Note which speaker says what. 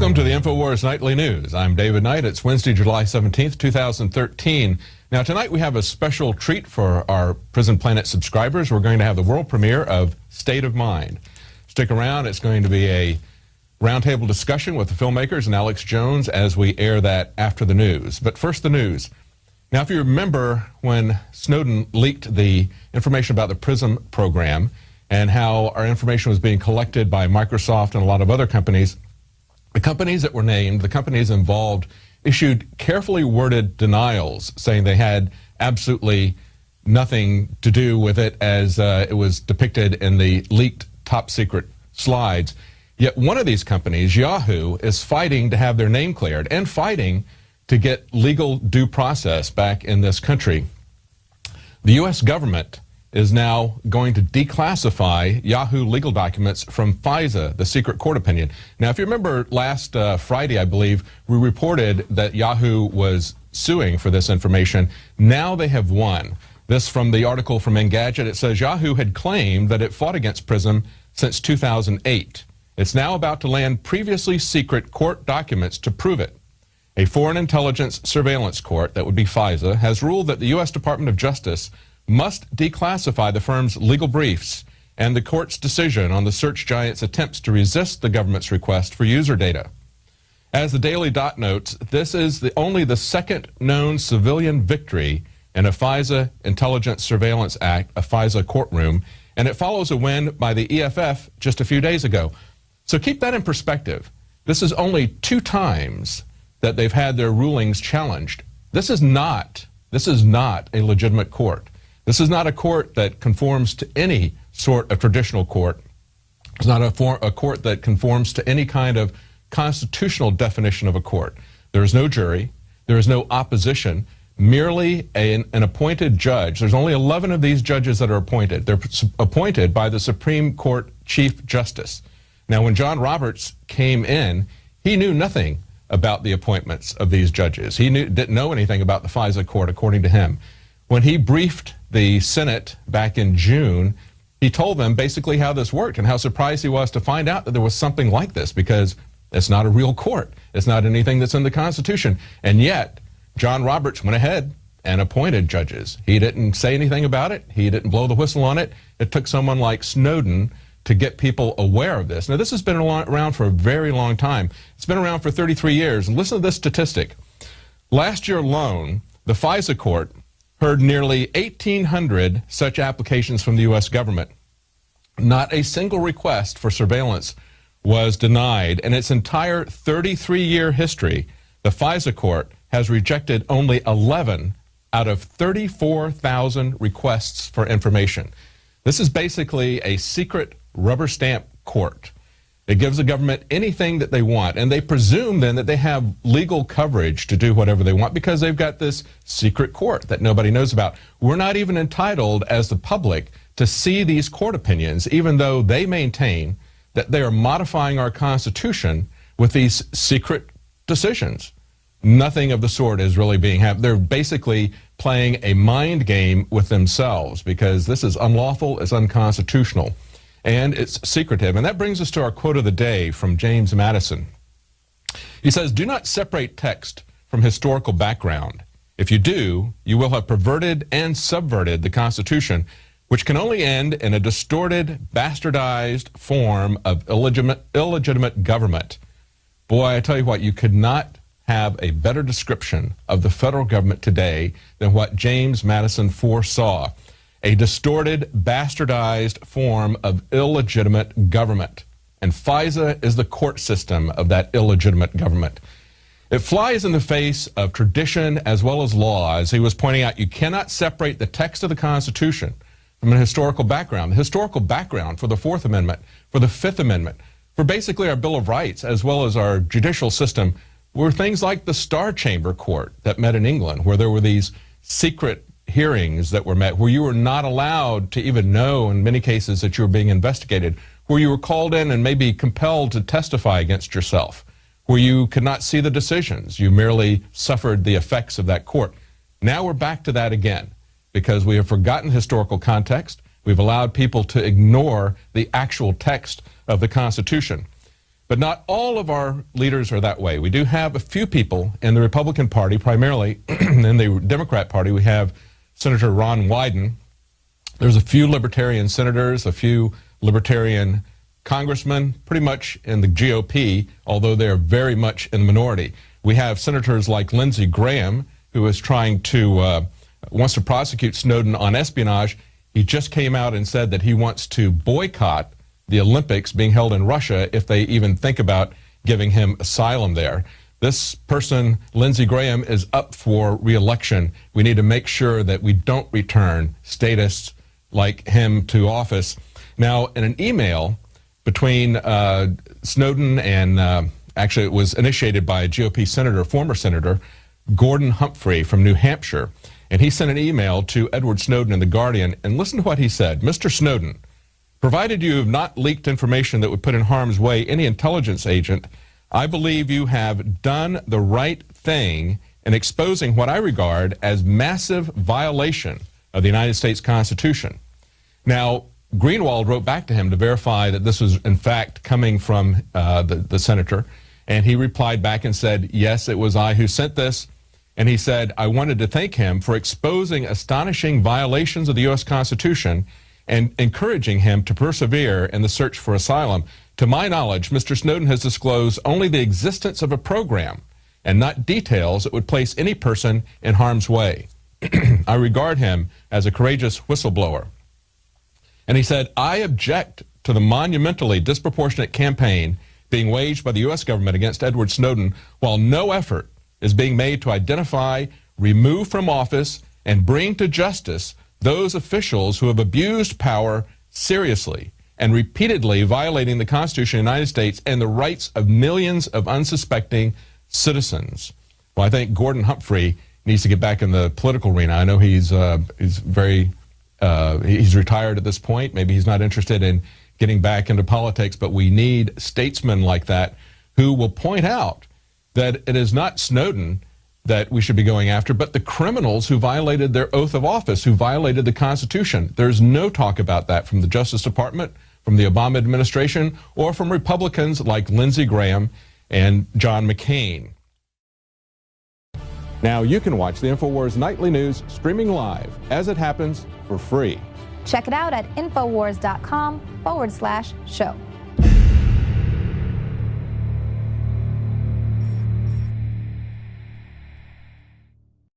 Speaker 1: Welcome to the InfoWars Nightly News. I'm David Knight. It's Wednesday, July 17th, 2013. Now, tonight we have a special treat for our Prison Planet subscribers. We're going to have the world premiere of State of Mind. Stick around. It's going to be a roundtable discussion with the filmmakers and Alex Jones as we air that after the news. But first, the news. Now, if you remember when Snowden leaked the information about the PRISM program and how our information was being collected by Microsoft and a lot of other companies, the companies that were named, the companies involved, issued carefully worded denials saying they had absolutely nothing to do with it as it was depicted in the leaked top secret slides. Yet one of these companies, Yahoo, is fighting to have their name cleared and fighting to get legal due process back in this country. The U.S. government is now going to declassify Yahoo legal documents from FISA, the secret court opinion. Now, if you remember last Friday, I believe, we reported that Yahoo was suing for this information. Now they have won. This from the article from Engadget. It says Yahoo had claimed that it fought against PRISM since 2008. It's now about to land previously secret court documents to prove it. A foreign intelligence surveillance court, that would be FISA, has ruled that the U.S. Department of Justice must declassify the firm's legal briefs and the court's decision on the search giant's attempts to resist the government's request for user data. As the Daily Dot notes, this is only the second known civilian victory in a FISA Intelligence Surveillance Act, a FISA courtroom, and it follows a win by the EFF just a few days ago. So keep that in perspective. This is only 2 times that they've had their rulings challenged. This is not a legitimate court. This is not a court that conforms to any sort of traditional court. It's not a court that conforms to any kind of constitutional definition of a court. There is no jury. There is no opposition. Merely an appointed judge. There's only 11 of these judges that are appointed. They're appointed by the Supreme Court Chief Justice. Now, when John Roberts came in, he knew nothing about the appointments of these judges. He didn't know anything about the FISA court, according to him. When he briefed the Senate back in June, he told them basically how this worked and how surprised he was to find out that there was something like this, because it's not a real court. It's not anything that's in the Constitution. And yet, John Roberts went ahead and appointed judges. He didn't say anything about it. He didn't blow the whistle on it. It took someone like Snowden to get people aware of this. Now, this has been around for a very long time. It's been around for 33 years. And listen to this statistic. Last year alone, the FISA court heard nearly 1,800 such applications from the U.S. government. Not a single request for surveillance was denied. In its entire 33-year history, the FISA court has rejected only 11 out of 34,000 requests for information. This is basically a secret rubber stamp court. It gives the government anything that they want, and they presume then that they have legal coverage to do whatever they want because they've got this secret court that nobody knows about. We're not even entitled as the public to see these court opinions, even though they maintain that they are modifying our Constitution with these secret decisions. Nothing of the sort is really being happened. They're basically playing a mind game with themselves because this is unlawful, it's unconstitutional, and it's secretive. And that brings us to our quote of the day from James Madison. He says, "Do not separate text from historical background. If you do, you will have perverted and subverted the Constitution, which can only end in a distorted, bastardized form of illegitimate government." Boy, I tell you what, you could not have a better description of the federal government today than what James Madison foresaw. A distorted, bastardized form of illegitimate government. And FISA is the court system of that illegitimate government. It flies in the face of tradition as well as law. As he was pointing out, you cannot separate the text of the Constitution from a historical background. The historical background for the Fourth Amendment, for the Fifth Amendment, for basically our Bill of Rights, as well as our judicial system, were things like the Star Chamber Court that met in England, where there were these secret hearings that were met, where you were not allowed to even know, in many cases, that you were being investigated, where you were called in and maybe compelled to testify against yourself, where you could not see the decisions. You merely suffered the effects of that court. Now we're back to that again, because we have forgotten historical context. We've allowed people to ignore the actual text of the Constitution. But not all of our leaders are that way. We do have a few people in the Republican Party, primarily in the Democrat Party. We have Senator Ron Wyden. There's a few libertarian senators, a few libertarian congressmen, pretty much in the GOP, although they're very much in the minority. We have senators like Lindsey Graham, who is trying to, wants to prosecute Snowden on espionage. He just came out and said that he wants to boycott the Olympics being held in Russia if they even think about giving him asylum there. This person, Lindsey Graham, is up for re-election. We need to make sure that we don't return statists like him to office. Now, in an email between Snowden and, actually it was initiated by a GOP senator, former Senator Gordon Humphrey from New Hampshire, and he sent an email to Edward Snowden in The Guardian, and listen to what he said. Mr. Snowden, provided you have not leaked information that would put in harm's way any intelligence agent, I believe you have done the right thing in exposing what I regard as massive violation of the United States Constitution. Now, Greenwald wrote back to him to verify that this was in fact coming from the senator, and he replied back and said, yes, it was I who sent this. And he said, I wanted to thank him for exposing astonishing violations of the U.S. Constitution and encouraging him to persevere in the search for asylum. To my knowledge, Mr. Snowden has disclosed only the existence of a program and not details that would place any person in harm's way. I regard him as a courageous whistleblower. And he said, I object to the monumentally disproportionate campaign being waged by the U.S. government against Edward Snowden while no effort is being made to identify, remove from office, and bring to justice those officials who have abused power seriously and repeatedly violating the Constitution of the United States and the rights of millions of unsuspecting citizens. Well, I think Gordon Humphrey needs to get back in the political arena. I know he's retired at this point. Maybe he's not interested in getting back into politics, but we need statesmen like that who will point out that it is not Snowden that we should be going after, but the criminals who violated their oath of office, who violated the Constitution. There's no talk about that from the Justice Department, from the Obama administration, or from Republicans like Lindsey Graham and John McCain. Now you can watch the InfoWars Nightly News streaming live as it happens for free.
Speaker 2: Check it out at Infowars.com/show.